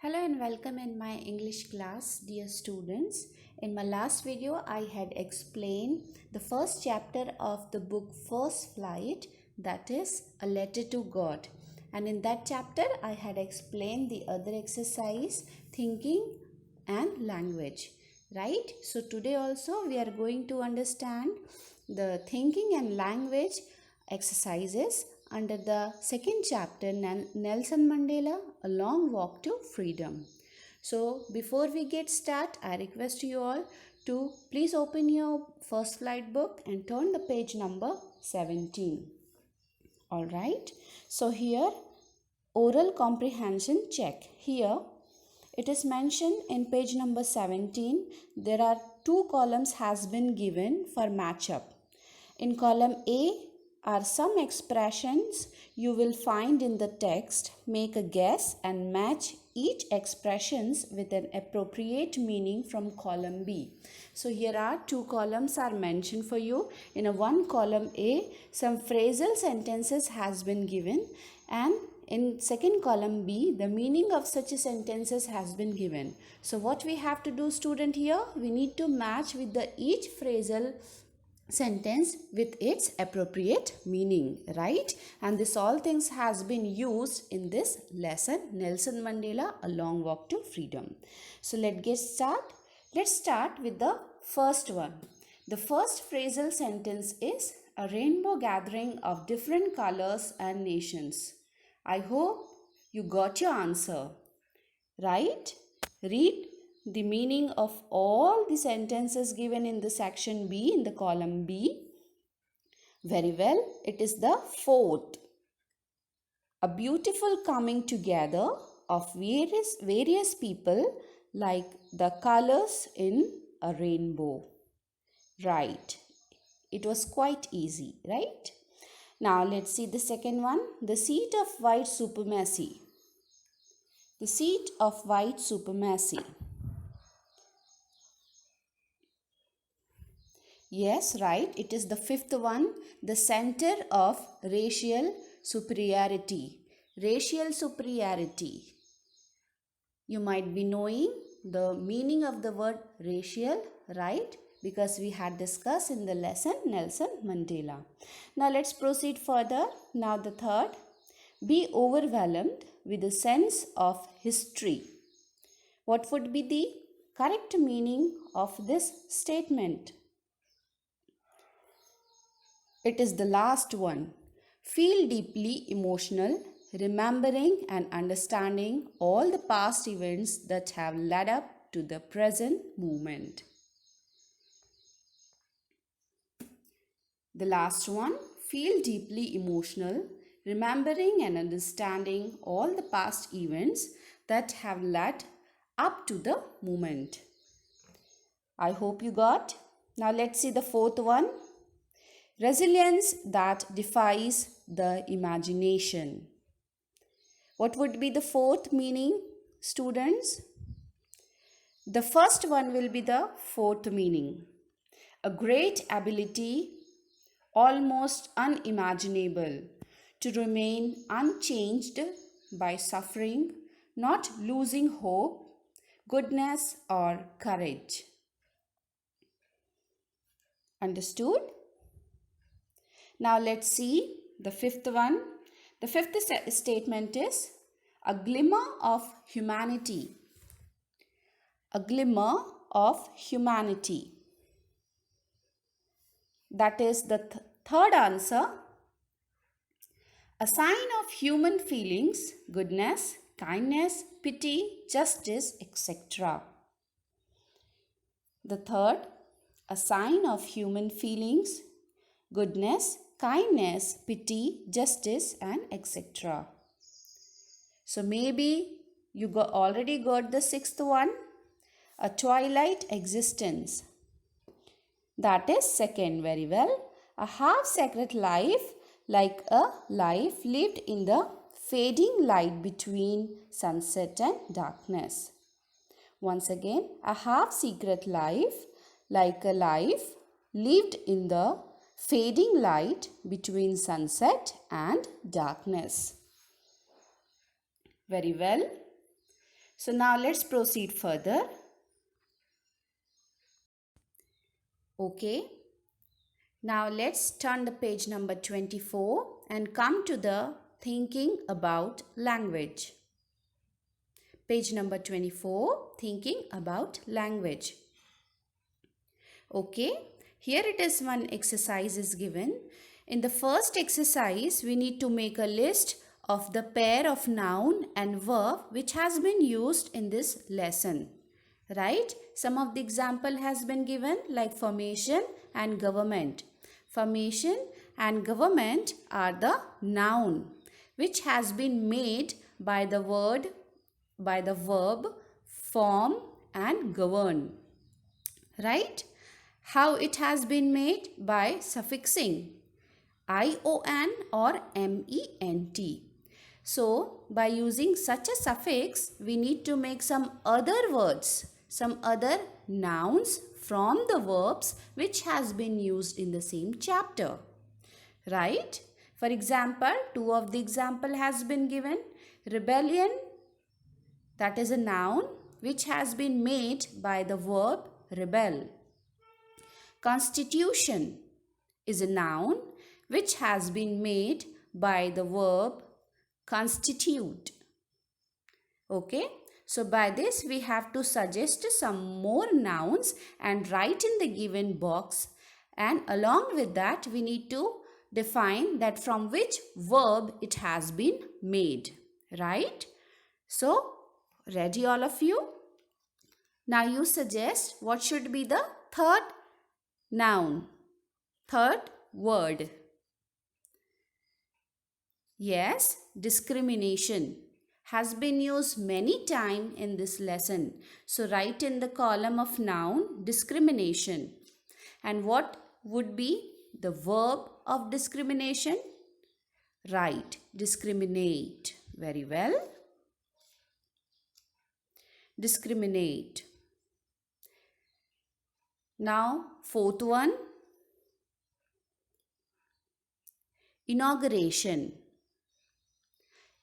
Hello and welcome in my English class, dear students. In my last video, I had explained the first chapter of the book First Flight, that is A Letter to God. And in that chapter, I had explained the other exercise, thinking and language. Right? So today also we are going to understand the thinking and language exercises under the second chapter, Nelson Mandela, A Long Walk to Freedom. So before we get started, I request you all to please open your First Flight book and turn the page number 17. Alright, so here oral comprehension check. Here it is mentioned in page number 17, there are two columns has been given for matchup. In column A are some expressions you will find in the text. Make a guess and match each expressions with an appropriate meaning from column B. So here are two columns are mentioned for you. In a one column A, some phrasal sentences has been given, and in second column B, the meaning of such sentences has been given. So what we have to do, student, here we need to match with the each phrasal sentence with its appropriate meaning, right? And this all things has been used in this lesson, Nelson Mandela, A Long Walk to Freedom. So let's start with the first one. The first phrasal sentence is a rainbow gathering of different colors and nations. I hope you got your answer, right? Read the meaning of all the sentences given in the section B, in the column B. Very well. It is the fourth. A beautiful coming together of various people like the colors in a rainbow. Right. It was quite easy, right? Now let's see the second one. The seat of white supremacy. The seat of white supremacy. Yes, right. It is the fifth one. The center of racial superiority. Racial superiority. You might be knowing the meaning of the word racial, right? Because we had discussed in the lesson Nelson Mandela. Now let's proceed further. Now the third. Be overwhelmed with a sense of history. What would be the correct meaning of this statement? It is the last one. Feel deeply emotional, remembering and understanding all the past events that have led up to the present moment. The last one. Feel deeply emotional, remembering and understanding all the past events that have led up to the moment. I hope you got. Now let's see the fourth one. Resilience that defies the imagination. What would be the fourth meaning, students? The first one will be the fourth meaning. A great ability, almost unimaginable, to remain unchanged by suffering, not losing hope, goodness or courage. Understood? Now let's see the fifth one. The fifth statement is a glimmer of humanity. A glimmer of humanity. That is the third answer. A sign of human feelings, goodness, kindness, pity, justice, etc. The third, a sign of human feelings, goodness, kindness, pity, justice, and etc. So maybe you already got the sixth one, a twilight existence. That is second, very well. A half-sacred life, like a life lived in the fading light between sunset and darkness. Once again, a half-secret life, like a life lived in the fading light between sunset and darkness. Very well. So now let's proceed further. Okay. Now let's turn the page number 24 and come to the thinking about language. Page number 24, thinking about language. Okay, here it is, one exercise is given. In the first exercise, we need to make a list of the pair of noun and verb which has been used in this lesson. Right? Some of the example has been given like formation and government. Formation and government are the noun which has been made by the verb form and govern. Right? How it has been made? By suffixing ion or ment. So by using such a suffix, we need to make some other words, some other nouns from the verbs which has been used in the same chapter. Right? For example, two of the example has been given. Rebellion, that is a noun which has been made by the verb rebel. Constitution is a noun which has been made by the verb constitute. Okay, so by this we have to suggest some more nouns and write in the given box, and along with that we need to define that from which verb it has been made. Right? So ready all of you? Now you suggest what should be the third noun, third word. Yes, discrimination has been used many times in this lesson. So write in the column of noun discrimination. And what would be the verb of discrimination? Right, discriminate. Very well. Discriminate. Now, fourth one, inauguration.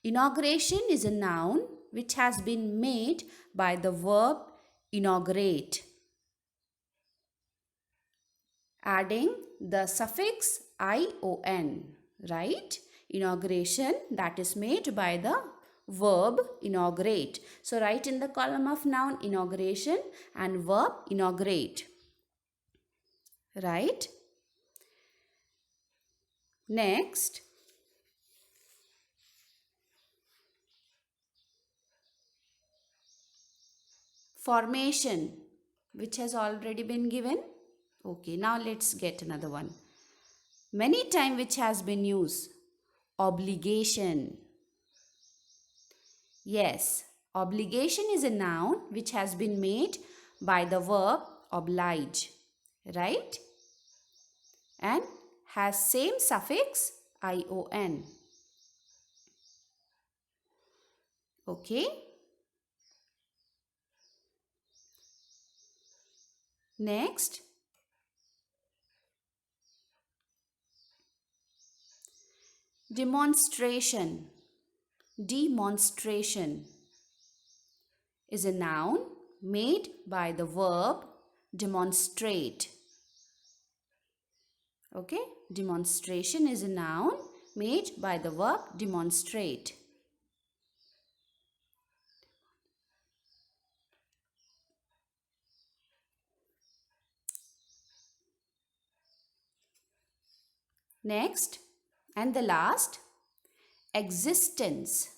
Inauguration is a noun which has been made by the verb inaugurate, adding the suffix ion. Right? Inauguration, that is made by the verb inaugurate. So write in the column of noun inauguration and verb inaugurate. Right? Next, formation, which has already been given. Okay, now let's get another one. Many time which has been used. Obligation. Yes, obligation is a noun which has been made by the verb oblige. Right? And has same suffix ion. Okay? Next, demonstration. Demonstration is a noun made by the verb demonstrate. Okay? Demonstration is a noun made by the verb demonstrate. Next, and the last, existence.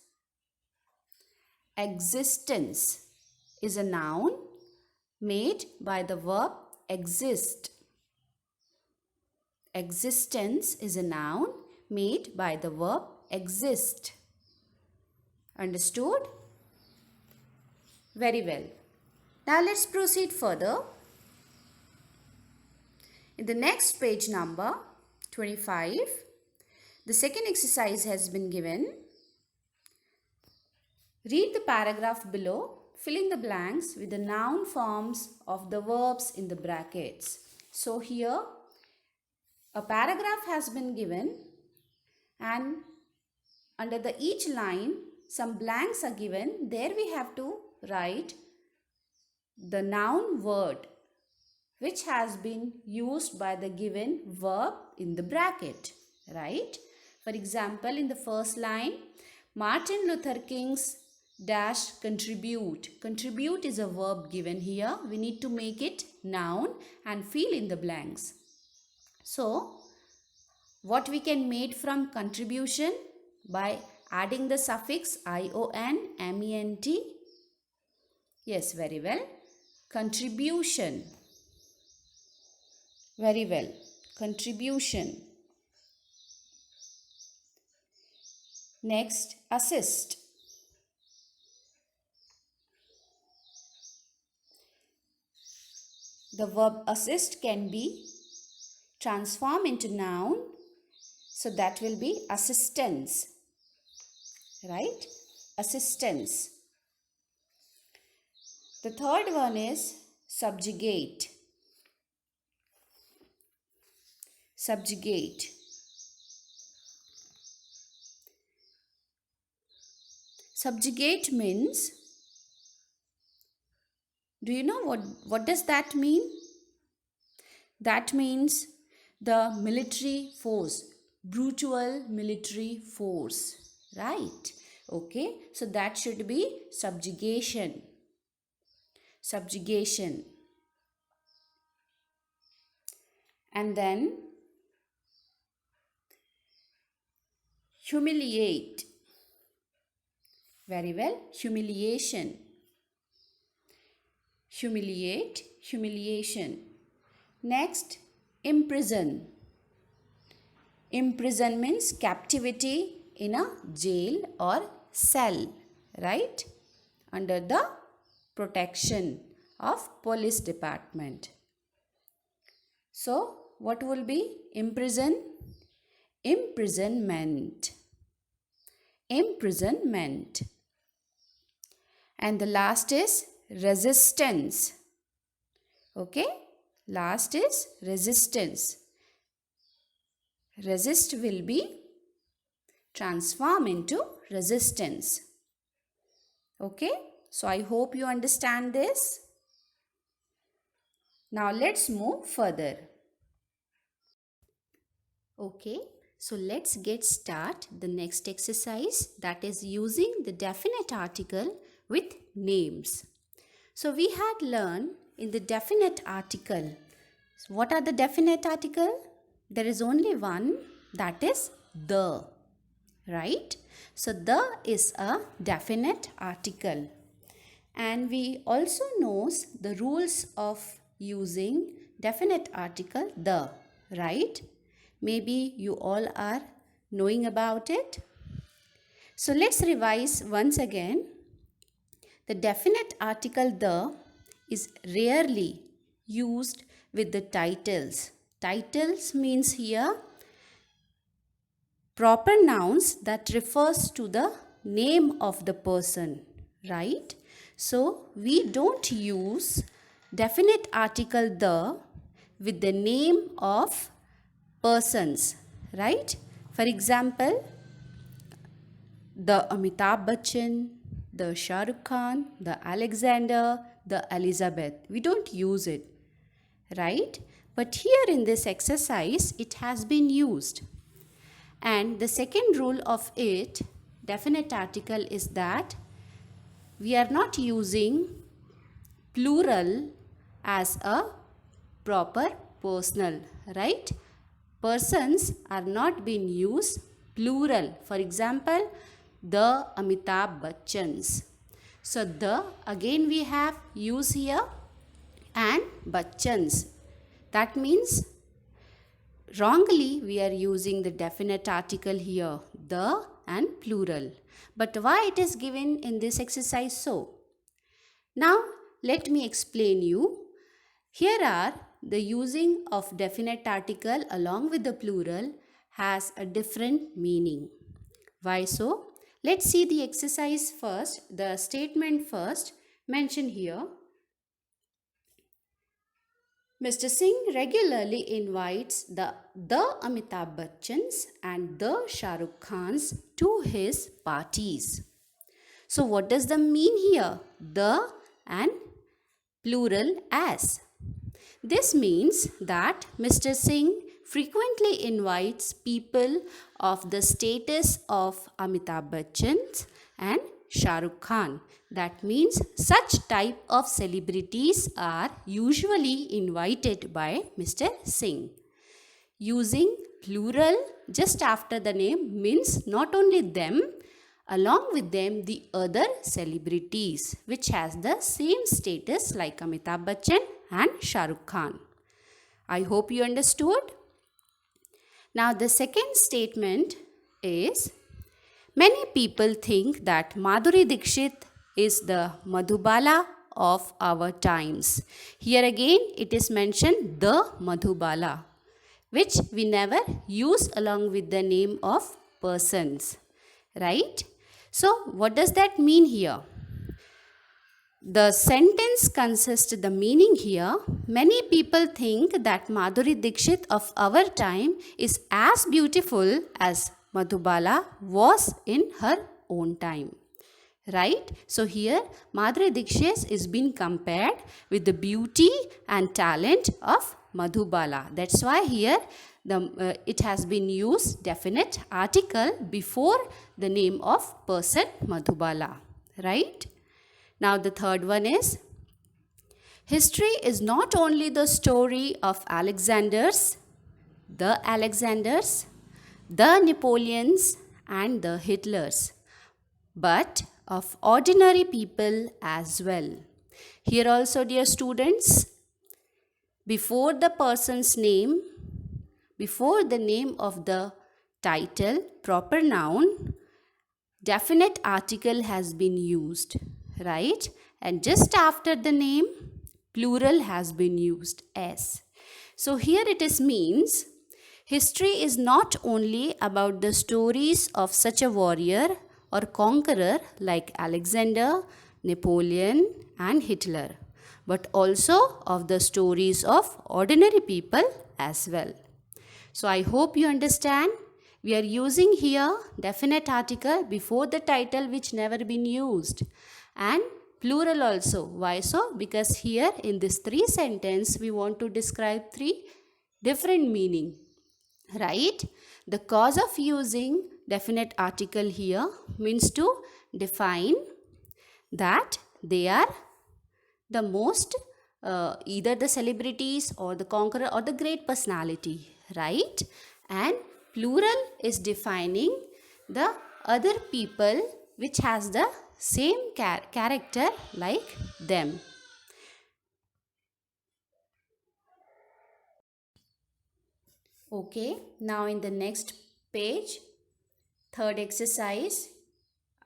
Existence is a noun made by the verb exist. Existence is a noun made by the verb exist. Understood? Very well. Now let's proceed further. In the next page number 25, the second exercise has been given. Read the paragraph below, filling the blanks with the noun forms of the verbs in the brackets. So here a paragraph has been given, and under the each line some blanks are given. There we have to write the noun word which has been used by the given verb in the bracket, right? For example, in the first line, Martin Luther King's dash contribute. Contribute is a verb given here. We need to make it noun and fill in the blanks. So, what we can make from contribution? By adding the suffix ion, ment. Yes, very well. Contribution. Very well. Contribution. Next, assist. The verb assist can be transformed into noun. So that will be assistance. Right? Assistance. The third one is subjugate. Subjugate. Subjugate means, do you know what does that mean? That means the military force, brutal military force, right? Okay, so that should be subjugation. Subjugation. And then humiliate. Very well, humiliation. Humiliate, humiliation. Next, imprison. Imprison means captivity in a jail or cell, right? Under the protection of police department. So, what will be imprison? Imprisonment. Imprisonment. And the last is resistance. Okay? Last is resistance. Resist will be transformed into resistance. Okay? So I hope you understand this. Now let's move further. Okay, so let's get start the next exercise, that is using the definite article with names. So we had learned in the definite article. So what are the definite article? There is only one, that is the, right? So the is a definite article. And we also knows the rules of using definite article the, right? Maybe you all are knowing about it. So let's revise once again. The definite article the is rarely used with the titles. Titles means here proper nouns that refers to the name of the person, right? So we don't use definite article the with the name of persons, right? For example, the Amitabh Bachchan, the Shah Rukh Khan, the Alexander, the Elizabeth. We don't use it, right? But here in this exercise, it has been used. And the second rule of it, definite article, is that we are not using plural as a proper personal, right? Persons are not being used plural. For example, the Amitabh Bachchans. So the again we have use here and Bachchans. That means wrongly we are using the definite article here, the and plural. But why it is given in this exercise so? Now let me explain you. Here are the using of definite article along with the plural has a different meaning. Why so? Let's see the exercise first, the statement first mentioned here. Mr. Singh regularly invites the Amitabh Bachchans and the Shah Rukh Khans to his parties. So what does the mean here? The and plural as. This means that Mr. Singh frequently invites people of the status of Amitabh Bachchan and Shah Rukh Khan. That means such type of celebrities are usually invited by Mr. Singh. Using plural just after the name means not only them, along with them the other celebrities which has the same status like Amitabh Bachchan and Shah Rukh Khan. I hope you understood. Now the second statement is, many people think that Madhuri Dixit is the Madhubala of our times. Here again it is mentioned the Madhubala, which we never use along with the name of persons, right? So what does that mean here? The sentence consists the meaning here. Many people think that Madhuri Dixit of our time is as beautiful as Madhubala was in her own time. Right? So here Madhuri Dixit is being compared with the beauty and talent of Madhubala. That's why here it has been used definite article before the name of person Madhubala. Right? Now the third one is, history is not only the story of Alexanders, the Napoleons and the Hitlers, but of ordinary people as well. Here also, dear students, before the person's name, before the name of the title, proper noun, definite article has been used, right? And just after the name, plural has been used, as. So here it is means, history is not only about the stories of such a warrior or conqueror like Alexander, Napoleon and Hitler, but also of the stories of ordinary people as well. So I hope you understand. We are using here definite article before the title which never been used, and plural also. Why so? Because here in this three sentence we want to describe three different meaning, right? The cause of using definite article here means to define that they are the most either the celebrities or the conqueror or the great personality, right? And plural is defining the other people which has the same character like them. Okay, now in the next page, third exercise,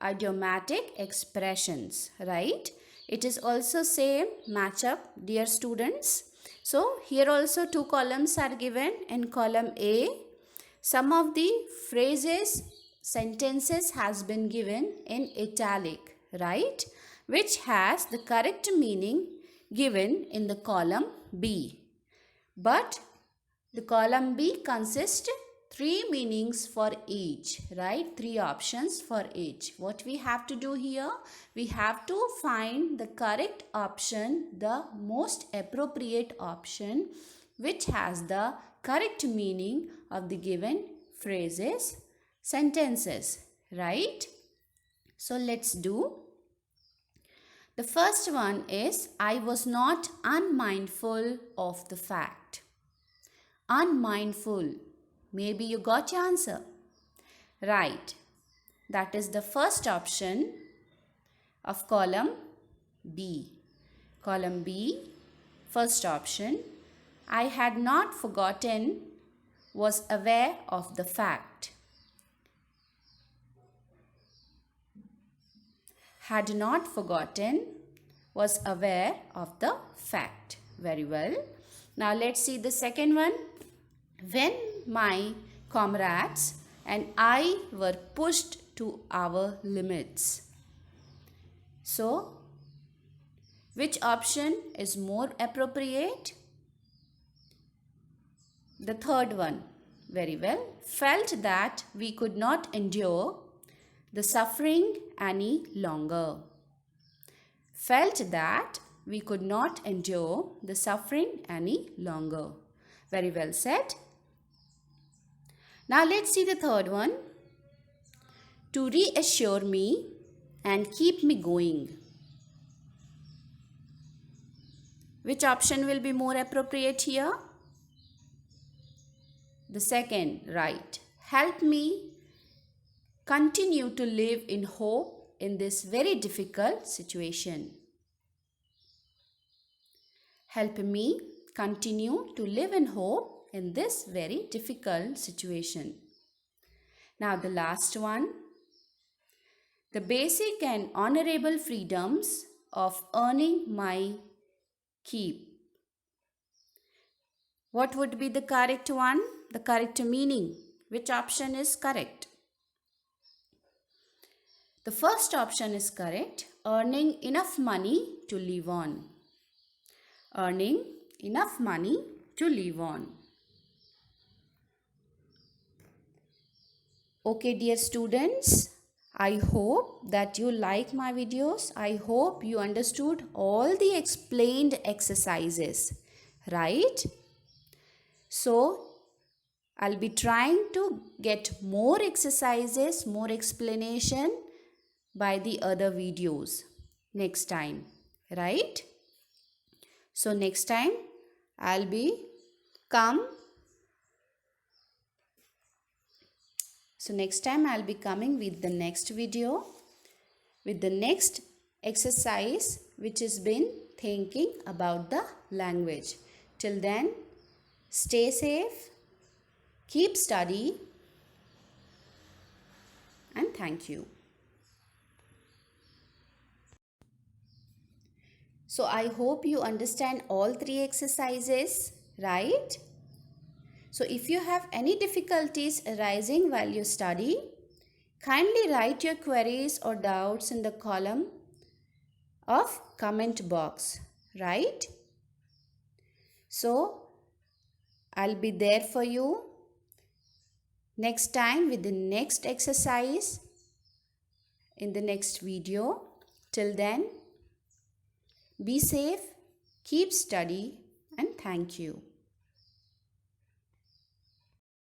idiomatic expressions, right? It is also same match up, dear students. So here also two columns are given. In column A, some of the phrases, sentences has been given in italic, right? Which has the correct meaning given in the column B. But the column B consists three meanings for each, right? Three options for each. What we have to do here? We have to find the correct option, the most appropriate option, which has the correct meaning of the given phrases, sentences, right? So let's do. The first one is, I was not unmindful of the fact. Unmindful. Maybe you got your answer. Right. That is the first option of column B. Column B, first option. I had not forgotten, was aware of the fact. Had not forgotten, was aware of the fact. Very well. Now let's see the second one. When my comrades and I were pushed to our limits. So, which option is more appropriate? The third one. Very well. Felt that we could not endure the suffering any longer. Felt that we could not endure the suffering any longer. Very well said. Now let's see the third one. To reassure me and keep me going. Which option will be more appropriate here? The second, right. Help me continue to live in hope in this very difficult situation. Help me continue to live in hope in this very difficult situation. Now the last one. The basic and honorable freedoms of earning my keep. What would be the correct one? The correct meaning. Which option is correct? The first option is correct. Earning enough money to live on. Earning enough money to live on. Okay, dear students, I hope that you like my videos. I hope you understood all the explained exercises, right? So, I'll be trying to get more exercises, more explanation by the other videos next time, right? So, next time I'll be coming with the next video, with the next exercise which has been thinking about the language. Till then, stay safe, keep study, and thank you. So I hope you understand all three exercises, right? So if you have any difficulties arising while you study, kindly write your queries or doubts in the column of comment box, right? So I'll be there for you next time with the next exercise in the next video. Till then, be safe, keep study, and thank you.